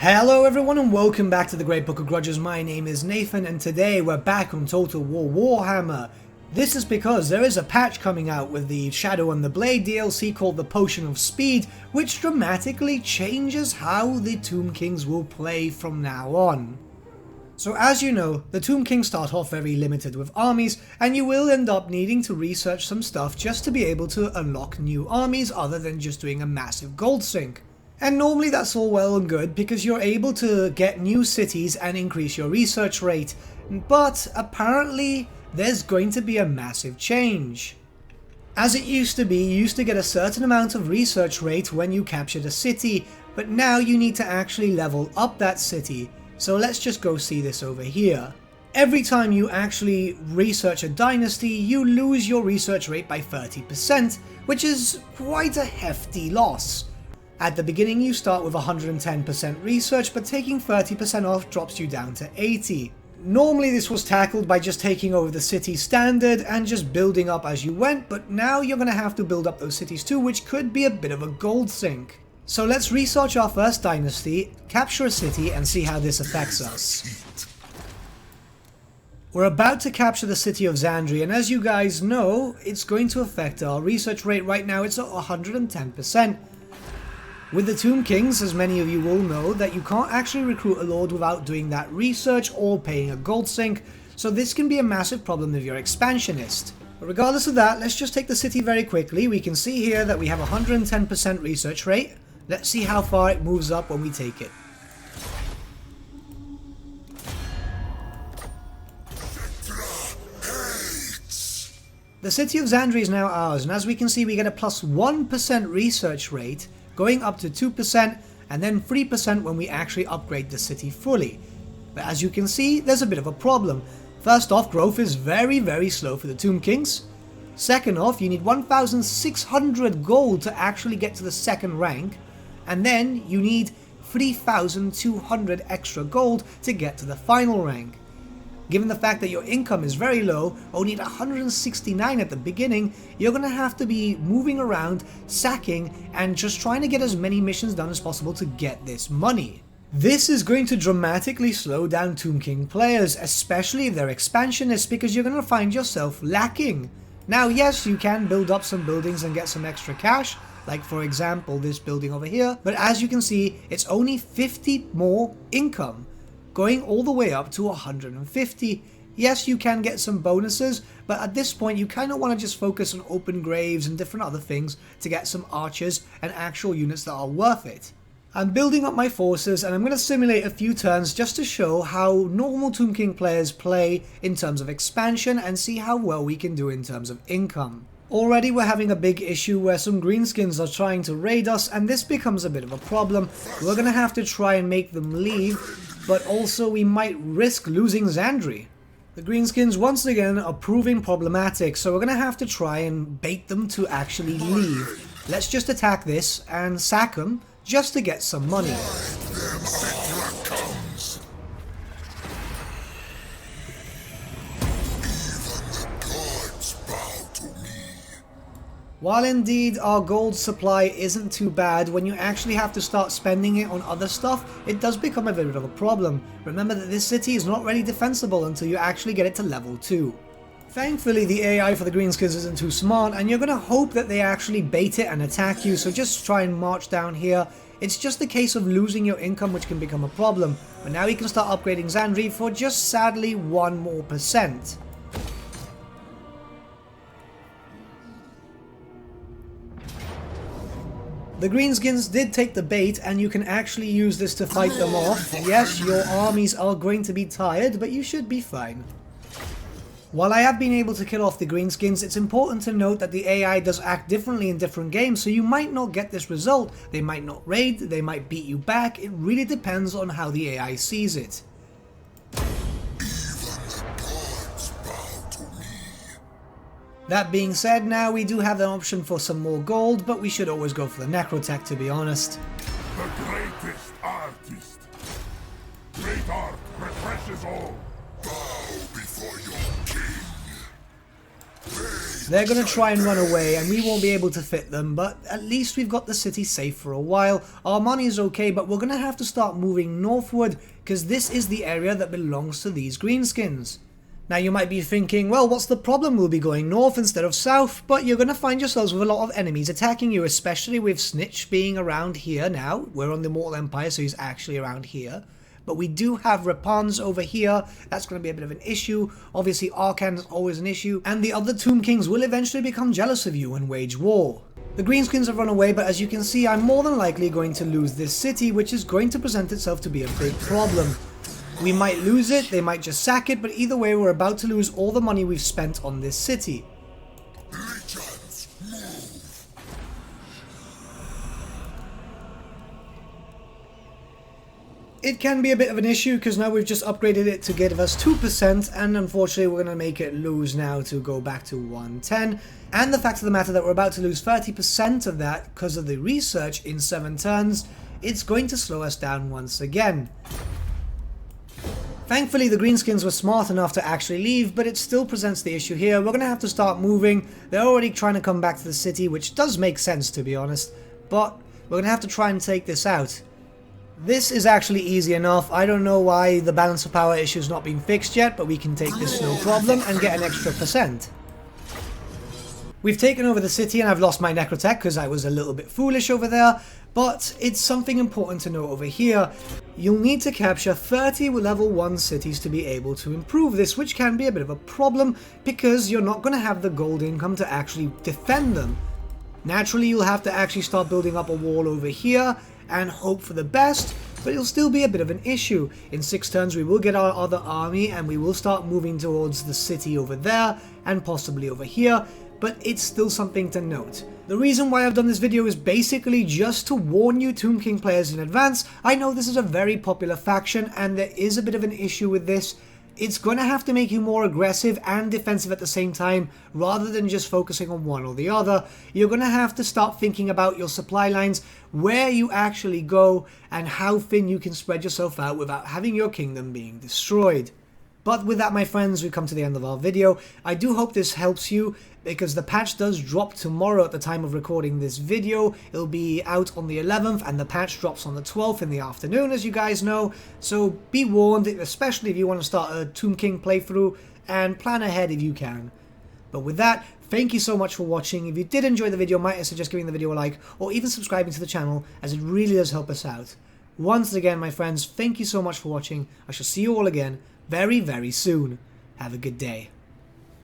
Hello everyone and welcome back to the Great Book of Grudges. My name is Nathan and today we're back on Total War Warhammer. This is because there is a patch coming out with the Shadow and the Blade DLC called the Potion of Speed, which dramatically changes how the Tomb Kings will play from now on. So as you know, the Tomb Kings start off very limited with armies, and you will end up needing to research some stuff just to be able to unlock new armies other than just doing a massive gold sink. And normally that's all well and good because you're able to get new cities and increase your research rate, but apparently there's going to be a massive change. As it used to be, you used to get a certain amount of research rate when you captured a city, but now you need to actually level up that city. So let's just go see this over here. Every time you actually research a dynasty, you lose your research rate by 30%, which is quite a hefty loss. At the beginning you start with 110% research, but taking 30% off drops you down to 80. Normally this was tackled by just taking over the city standard and just building up as you went, but now you're going to have to build up those cities too, which could be a bit of a gold sink. So let's research our first dynasty, capture a city, and see how this affects us. We're about to capture the city of Xandri, and as you guys know, it's going to affect our research rate. Right now it's at 110%. With the Tomb Kings, as many of you will know, that you can't actually recruit a lord without doing that research or paying a gold sink, so this can be a massive problem if you're expansionist. But regardless of that, let's just take the city very quickly. We can see here that we have 110% research rate. Let's see how far it moves up when we take it. The city of Xandri is now ours, and as we can see we get a plus 1% research rate, going up to 2% and then 3% when we actually upgrade the city fully. But as you can see, there's a bit of a problem. First off, growth is very slow for the Tomb Kings. Second off, you need 1,600 gold to actually get to the second rank, and then you need 3,200 extra gold to get to the final rank. Given the fact that your income is very low, only at 169 at the beginning, you're going to have to be moving around, sacking, and just trying to get as many missions done as possible to get this money. This is going to dramatically slow down Tomb King players, especially if they're expansionists, because you're going to find yourself lacking. Now yes, you can build up some buildings and get some extra cash, like for example this building over here, but as you can see, it's only 50 more income, going all the way up to 150. Yes, you can get some bonuses, but at this point you kind of want to just focus on open graves and different other things to get some archers and actual units that are worth it. I'm building up my forces and I'm going to simulate a few turns just to show how normal Tomb King players play in terms of expansion and see how well we can do in terms of income. Already we're having a big issue where some greenskins are trying to raid us, and this becomes a bit of a problem. We're going to have to try and make them leave, but also we might risk losing Xandri. The greenskins once again are proving problematic, so we're going to have to try and bait them to actually leave. Let's just attack this and sack them just to get some money. While indeed our gold supply isn't too bad, when you actually have to start spending it on other stuff, it does become a bit of a problem. Remember that this city is not really defensible until you actually get it to level 2. Thankfully the AI for the greenskins isn't too smart, and you're going to hope that they actually bait it and attack you, so just try and march down here. It's just a case of losing your income, which can become a problem, but now you can start upgrading Xandri for just sadly 1% more. The greenskins did take the bait, and you can actually use this to fight them off. Yes, your armies are going to be tired, but you should be fine. While I have been able to kill off the greenskins, it's important to note that the AI does act differently in different games, so you might not get this result. They might not raid, they might beat you back. It really depends on how the AI sees it. That being said, now we do have an option for some more gold, but we should always go for the necrotech, to be honest. The greatest artist. Great art refreshes all. Bow before your king. They They're going to try and run away and we won't be able to fit them, but at least we've got the city safe for a while. Our money is okay, but we're going to have to start moving northward because this is the area that belongs to these greenskins. Now you might be thinking, well, what's the problem? We'll be going north instead of south, but you're going to find yourselves with a lot of enemies attacking you, especially with Snitch being around here now. We're on the Mortal Empire, so he's actually around here. But we do have Rapans over here. That's going to be a bit of an issue. Obviously, Arkan is always an issue, and the other Tomb Kings will eventually become jealous of you and wage war. The greenskins have run away, but as you can see, I'm more than likely going to lose this city, which is going to present itself to be a big problem. We might lose it, they might just sack it, but either way we're about to lose all the money we've spent on this city. It can be a bit of an issue because now we've just upgraded it to give us 2%, and unfortunately we're going to make it lose now to go back to 110. And the fact of the matter that we're about to lose 30% of that because of the research in 7 turns, it's going to slow us down once again. Thankfully, the greenskins were smart enough to actually leave, but it still presents the issue here. We're going to have to start moving. They're already trying to come back to the city, which does make sense, to be honest. But we're going to have to try and take this out. This is actually easy enough. I don't know why the balance of power issue has not been fixed yet, but we can take this no problem and get an extra %. We've taken over the city and I've lost my Necrotech because I was a little bit foolish over there. But it's something important to note over here. You'll need to capture 30 level 1 cities to be able to improve this, which can be a bit of a problem because you're not going to have the gold income to actually defend them. Naturally, you'll have to actually start building up a wall over here and hope for the best, but it'll still be a bit of an issue. In 6 turns we will get our other army and we will start moving towards the city over there and possibly over here, but it's still something to note. The reason why I've done this video is basically just to warn you Tomb King players in advance. I know this is a very popular faction and there is a bit of an issue with this. It's going to have to make you more aggressive and defensive at the same time rather than just focusing on one or the other. You're going to have to start thinking about your supply lines, where you actually go and how thin you can spread yourself out without having your kingdom being destroyed. But with that, my friends, we've come to the end of our video. I do hope this helps you because the patch does drop tomorrow at the time of recording this video. It'll be out on the 11th and the patch drops on the 12th in the afternoon, as you guys know. So be warned, especially if you want to start a Tomb King playthrough, and plan ahead if you can. But with that, thank you so much for watching. If you did enjoy the video, might I suggest giving the video a like or even subscribing to the channel, as it really does help us out. Once again, my friends, thank you so much for watching. I shall see you all again very, very soon. Have a good day.